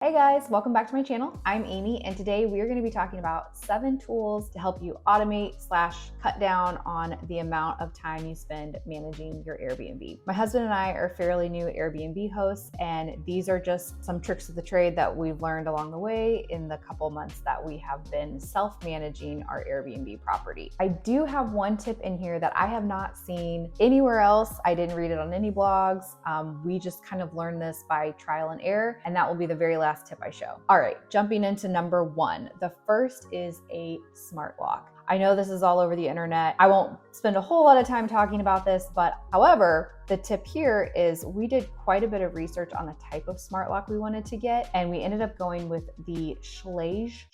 Hey guys, welcome back to my channel. I'm Amy, and today we are going to be talking about 7 tools to help you automate/cut down on the amount of time you spend managing your Airbnb. My husband and I are fairly new Airbnb hosts, and these are just some tricks of the trade that we've learned along the way in the couple months that we have been self-managing our Airbnb property. I do have one tip in here that I have not seen anywhere else. I didn't read it on any blogs. We just kind of learned this by trial and error, and that will be the very last tip I show. All right, jumping into number 1. The first is a smart lock. I know this is all over the internet. I won't spend a whole lot of time talking about this, but however, the tip here is we did quite a bit of research on the type of smart lock we wanted to get, and we ended up going with the Schlage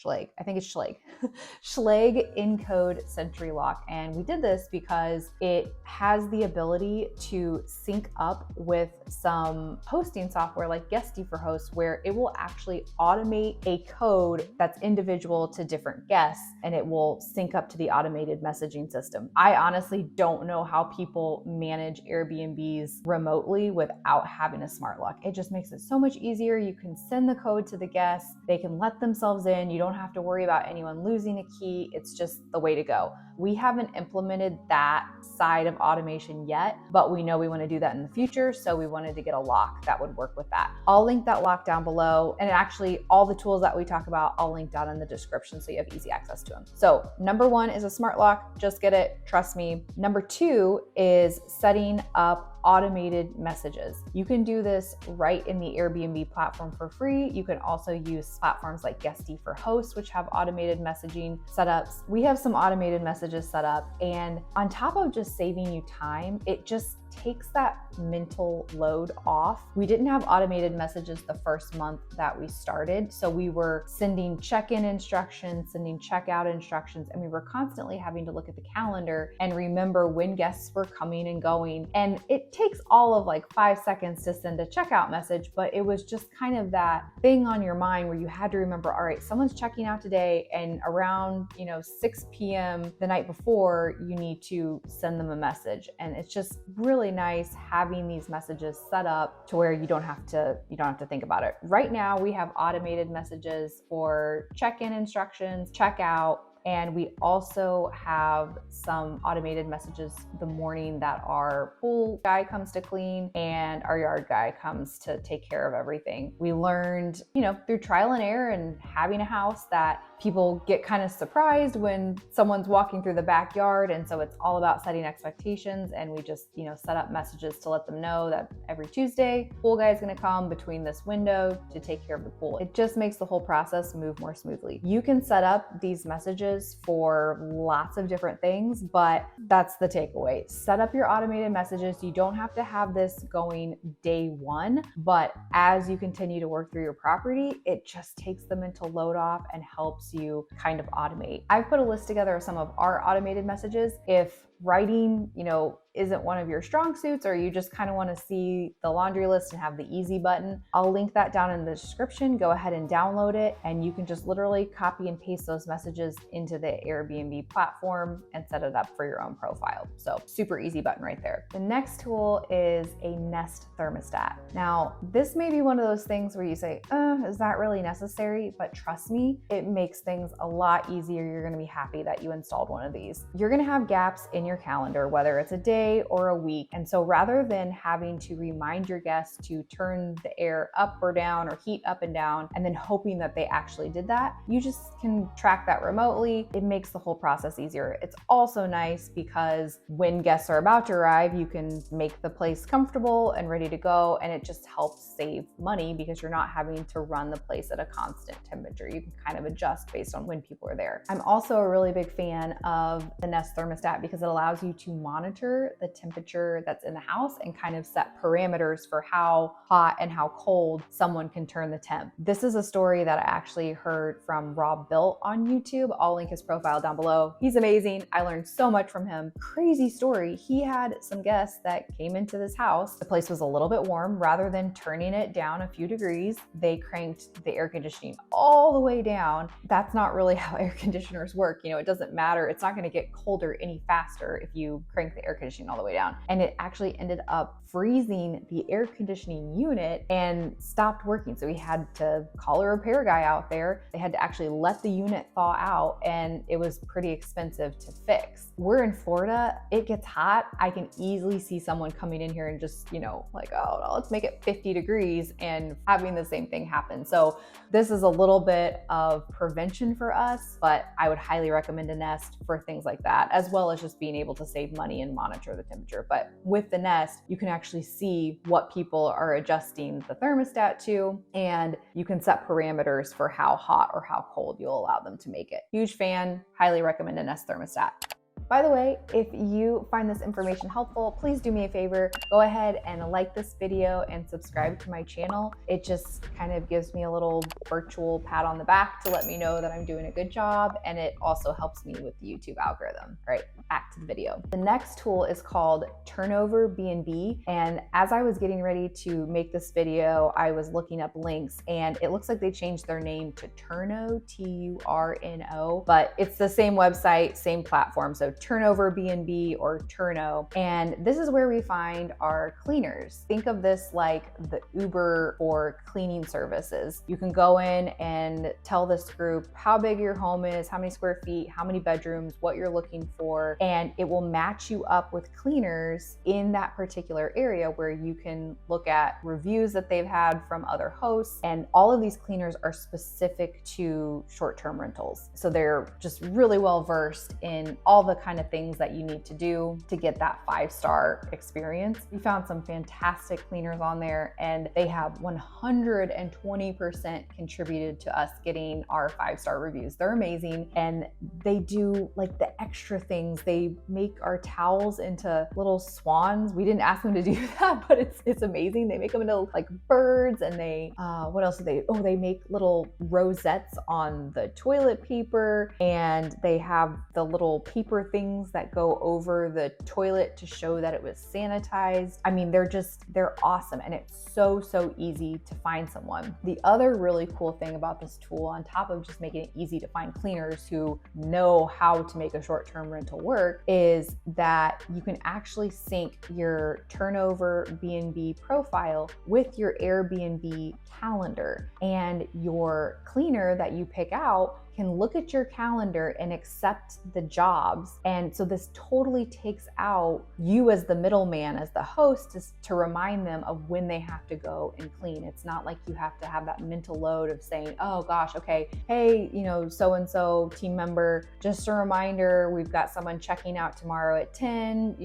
Encode Sentry Lock. And we did this because it has the ability to sync up with some hosting software like Guesty for Hosts, where it will actually automate a code that's individual to different guests, and it will sync up to the automated messaging system. I honestly don't know how people manage Airbnbs remotely without having a smart lock. It just makes it so much easier. You can send the code to the guests, they can let themselves in. You don't have to worry about anyone losing a key. It's just the way to go. We haven't implemented that side of automation yet, but we know we want to do that in the future. So we wanted to get a lock that would work with that. I'll link that lock down below. And actually all the tools that we talk about, I'll link down in the description so you have easy access to them. So number 1 is a smart lock. Just get it. Trust me. Number 2 is setting up automated messages. You can do this right in the Airbnb platform for free. You can also use platforms like Guesty for Hosts, which have automated messaging setups. We have some automated messages set up, and on top of just saving you time, it just takes that mental load off. We didn't have automated messages the first month that we started, so we were sending check-in instructions, sending checkout instructions, and we were constantly having to look at the calendar and remember when guests were coming and going. And it takes all of like 5 seconds to send a checkout message, but it was just kind of that thing on your mind where you had to remember, all right, someone's checking out today, and around 6 p.m. the night before, you need to send them a message. And it's just really nice having these messages set up to where you don't have to think about it. Right now we have automated messages for check-in instructions, checkout, and we also have some automated messages the morning that our pool guy comes to clean and our yard guy comes to take care of everything. We learned, through trial and error and having a house, that people get kind of surprised when someone's walking through the backyard. And so it's all about setting expectations. And we just, set up messages to let them know that every Tuesday, pool guy is going to come between this window to take care of the pool. It just makes the whole process move more smoothly. You can set up these messages for lots of different things, but that's the takeaway. Set up your automated messages. You don't have to have this going day 1, but as you continue to work through your property, it just takes the mental load off and helps you kind of automate. I've put a list together of some of our automated messages. If writing, isn't one of your strong suits, or you just kind of want to see the laundry list and have the easy button, I'll link that down in the description. Go ahead and download it, and you can just literally copy and paste those messages into the Airbnb platform and set it up for your own profile. So super easy button right there. The next tool is a Nest thermostat. Now, this may be one of those things where you say, is that really necessary? But trust me, it makes things a lot easier. You're going to be happy that you installed one of these. You're going to have gaps in your calendar, whether it's a day or a week. And so rather than having to remind your guests to turn the air up or down or heat up and down, and then hoping that they actually did that, you just can track that remotely. It makes the whole process easier. It's also nice because when guests are about to arrive, you can make the place comfortable and ready to go. And it just helps save money because you're not having to run the place at a constant temperature. You can kind of adjust based on when people are there. I'm also a really big fan of the Nest thermostat because it allows you to monitor the temperature that's in the house and kind of set parameters for how hot and how cold someone can turn the temp. This is a story that I actually heard from Rob Built on YouTube. I'll link his profile down below. He's amazing. I learned so much from him. Crazy story. He had some guests that came into this house. The place was a little bit warm. Rather than turning it down a few degrees, they cranked the air conditioning all the way down. That's not really how air conditioners work. It doesn't matter. It's not going to get colder any faster if you crank the air conditioning conditioning all the way down. And it actually ended up freezing the air conditioning unit and stopped working. So we had to call a repair guy out there. They had to actually let the unit thaw out, and it was pretty expensive to fix. We're in Florida, it gets hot. I can easily see someone coming in here and just, like, oh, no, let's make it 50 degrees and having the same thing happen. So this is a little bit of prevention for us, but I would highly recommend a Nest for things like that, as well as just being able to save money and monitor the temperature. But with the Nest, you can actually see what people are adjusting the thermostat to, and you can set parameters for how hot or how cold you'll allow them to make it. Huge fan, highly recommend a Nest thermostat. By the way, if you find this information helpful, please do me a favor, go ahead and like this video and subscribe to my channel. It just kind of gives me a little virtual pat on the back to let me know that I'm doing a good job, and it also helps me with the YouTube algorithm. All right, back to the video. The next tool is called Turnover B&B, and as I was getting ready to make this video, I was looking up links, and it looks like they changed their name to Turno, Turno, but it's the same website, same platform. So Turnover B&B or Turno. And this is where we find our cleaners. Think of this like the Uber for cleaning services. You can go in and tell this group how big your home is, how many square feet, how many bedrooms, what you're looking for, and it will match you up with cleaners in that particular area where you can look at reviews that they've had from other hosts. And all of these cleaners are specific to short-term rentals. So they're just really well versed in all the kind of things that you need to do to get that 5-star experience. We found some fantastic cleaners on there, and they have 120% contributed to us getting our 5-star reviews. They're amazing, and they do like the extra things. They make our towels into little swans. We didn't ask them to do that, but it's amazing. They make them into like birds, and they what else do they? Oh, they make little rosettes on the toilet paper, and they have the little paper things that go over the toilet to show that it was sanitized. I mean, they're awesome, and it's so easy to find someone. The other really cool thing about this tool, on top of just making it easy to find cleaners who know how to make a short-term rental work, is that you can actually sync your Turnover B&B profile with your Airbnb calendar, and your cleaner that you pick out can look at your calendar and accept the jobs. And so this totally takes out you as the middleman, as the host, to remind them of when they have to go and clean. It's not like you have to have that mental load of saying, oh gosh, okay, hey, so-and-so team member, just a reminder, we've got someone checking out tomorrow at 10.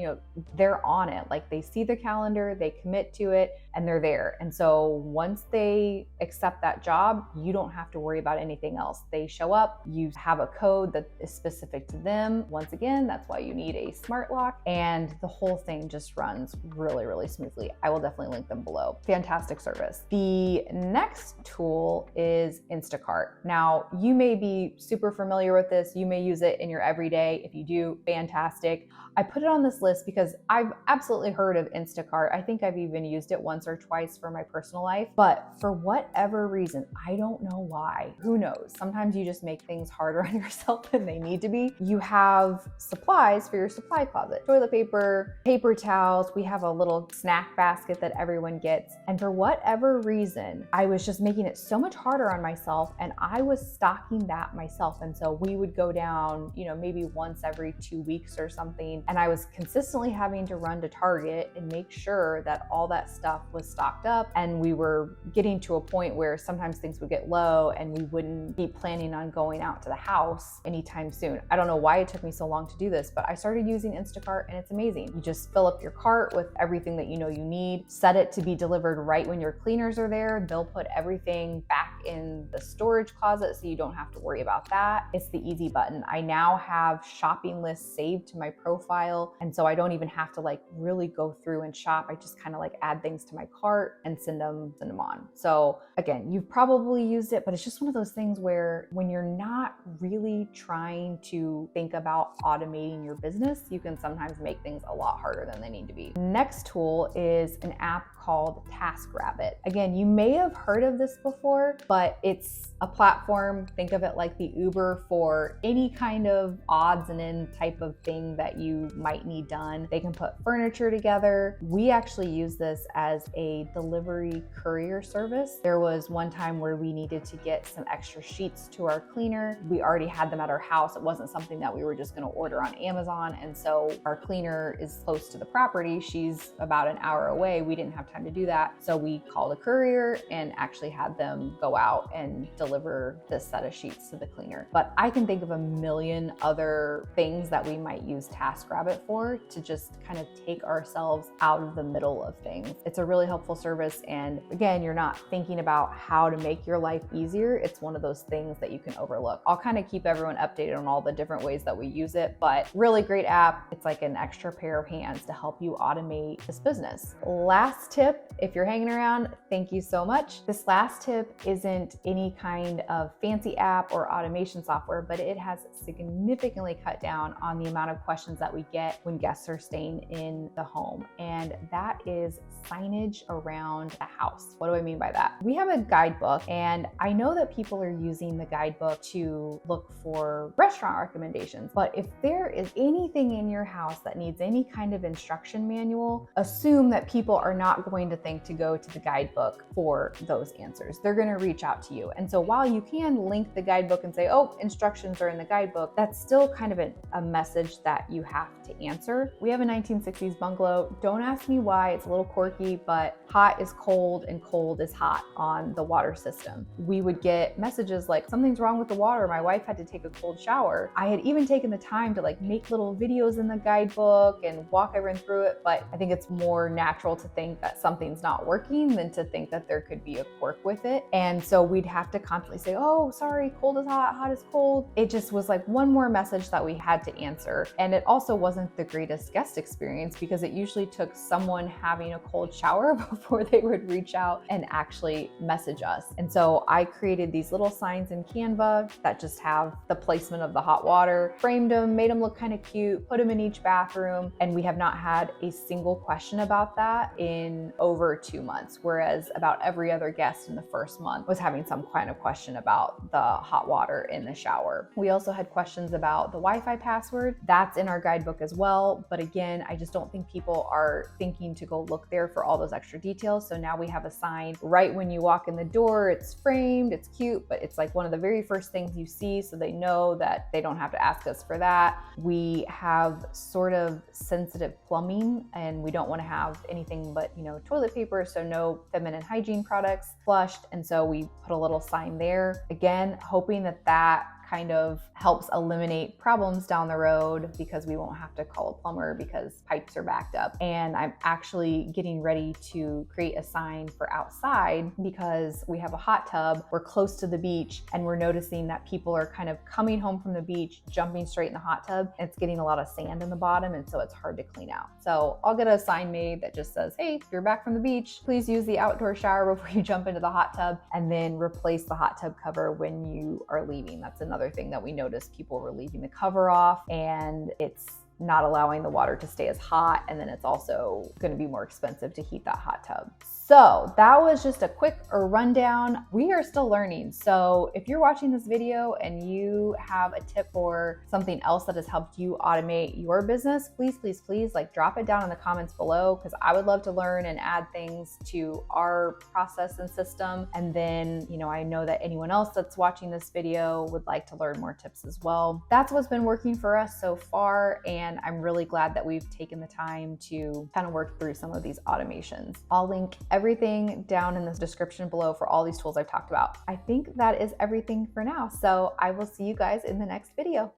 They're on it. Like, they see the calendar, they commit to it, and they're there. And so once they accept that job, you don't have to worry about anything else. They show up, you have a code that is specific to them. Once again, that's why you need a smart lock, and the whole thing just runs really smoothly. I will definitely link them below. Fantastic service. The next tool is Instacart. Now, you may be super familiar with this. You may use it in your everyday. If you do, fantastic. I put it on this list because I've absolutely heard of Instacart. I think I've even used it once or twice for my personal life, but for whatever reason, I don't know why. Who knows? Sometimes you just make things harder on yourself than they need to be. You have supplies for your supply closet, toilet paper, paper towels. We have a little snack basket that everyone gets. And for whatever reason, I was just making it so much harder on myself, and I was stocking that myself. And so we would go down, maybe once every 2 weeks or something. And I was consistently having to run to Target and make sure that all that stuff was stocked up. And we were getting to a point where sometimes things would get low and we wouldn't be planning on going out to the house anytime soon. I don't know why it took me so long to do this, but I started using Instacart, and it's amazing. You just fill up your cart with everything that you need, set it to be delivered right when your cleaners are there. They'll put everything back in the storage closet so you don't have to worry about that. It's the easy button. I now have shopping lists saved to my profile, and so I don't even have to really go through and shop. I just kind of add things to my cart and send them on. So again, you've probably used it, but it's just one of those things where when you're not really trying to think about automating your business, you can sometimes make things a lot harder than they need to be. Next tool is an app called TaskRabbit. Again, you may have heard of this before, but it's a platform. Think of it like the Uber for any kind of odds and end type of thing that you might need done. They can put furniture together. We actually use this as a delivery courier service. There was one time where we needed to get some extra sheets to our cleaner. We already had them at our house. It wasn't something that we were just going to order on Amazon. And so our cleaner is close to the property. She's about an hour away. We didn't have time to do that. So we called a courier and actually had them go out and deliver this set of sheets to the cleaner. But I can think of a million other things that we might use TaskRabbit for to just kind of take ourselves out of the middle of things. It's a really helpful service. And again, you're not thinking about how to make your life easier. It's one of those things that you can overlook. I'll kind of keep everyone updated on all the different ways that we use it, but really great app. It's like an extra pair of hands to help you automate this business. Last tip, if you're hanging around, thank you so much. This last tip isn't any kind of fancy app or automation software, but it has significantly cut down on the amount of questions that we get when guests are staying in the home. And that is signage around the house. What do I mean by that? We have a guidebook, and I know that people are using the guidebook to look for restaurant recommendations, but if there is anything in your house that needs any kind of instruction manual, assume that people are not going to think to go to the guidebook for those answers. They're going to reach out to you. And so while you can link the guidebook and say, oh, instructions are in the guidebook, that's still kind of a message that you have to answer. We have a 1960s bungalow. Don't ask me why. It's a little quirky, but hot is cold and cold is hot on the water system. We would get messages like, something's wrong with the water. My wife had to take a cold shower. I had even taken the time to like make little videos in the guidebook and walk everyone through it, but I think it's more natural to think that something's not working than to think that there could be a quirk with it. And so we'd have to constantly say, oh, sorry, cold is hot, hot is cold. It just was like one more message that we had to answer. And it also wasn't the greatest guest experience because it usually took someone having a cold shower before they would reach out and actually message us. And so I created these little signs in Canva that just have the placement of the hot water, framed them, made them look kind of cute, put them in each bathroom. And we have not had a single question about that in over 2 months, whereas about every other guest in the first month was having some kind of question about the hot water in the shower. We also had questions about the Wi-Fi password. That's in our guidebook as well. But again, I just don't think people are thinking to go look there for all those extra details. So now we have a sign right when you walk in the door. It's framed, it's cute, but it's like one of the very first things you see, so they know that they don't have to ask us for that. We have sort of sensitive plumbing, and we don't want to have anything but, toilet paper, so no feminine hygiene products flushed. And so we put a little sign there. Again, hoping that kind of helps eliminate problems down the road because we won't have to call a plumber because pipes are backed up. And I'm actually getting ready to create a sign for outside because we have a hot tub. We're close to the beach and we're noticing that people are kind of coming home from the beach, jumping straight in the hot tub. And it's getting a lot of sand in the bottom, and so it's hard to clean out. So I'll get a sign made that just says, hey, if you're back from the beach, please use the outdoor shower before you jump into the hot tub, and then replace the hot tub cover when you are leaving. That's another thing that we noticed. People were leaving the cover off, and it's not allowing the water to stay as hot. And then it's also going to be more expensive to heat that hot tub. So that was just a quick rundown. We are still learning. So if you're watching this video and you have a tip for something else that has helped you automate your business, please, please, please drop it down in the comments below, because I would love to learn and add things to our process and system. And then, I know that anyone else that's watching this video would like to learn more tips as well. That's what's been working for us so far. And I'm really glad that we've taken the time to kind of work through some of these automations. I'll link everything down in the description below for all these tools I've talked about. I think that is everything for now. So I will see you guys in the next video.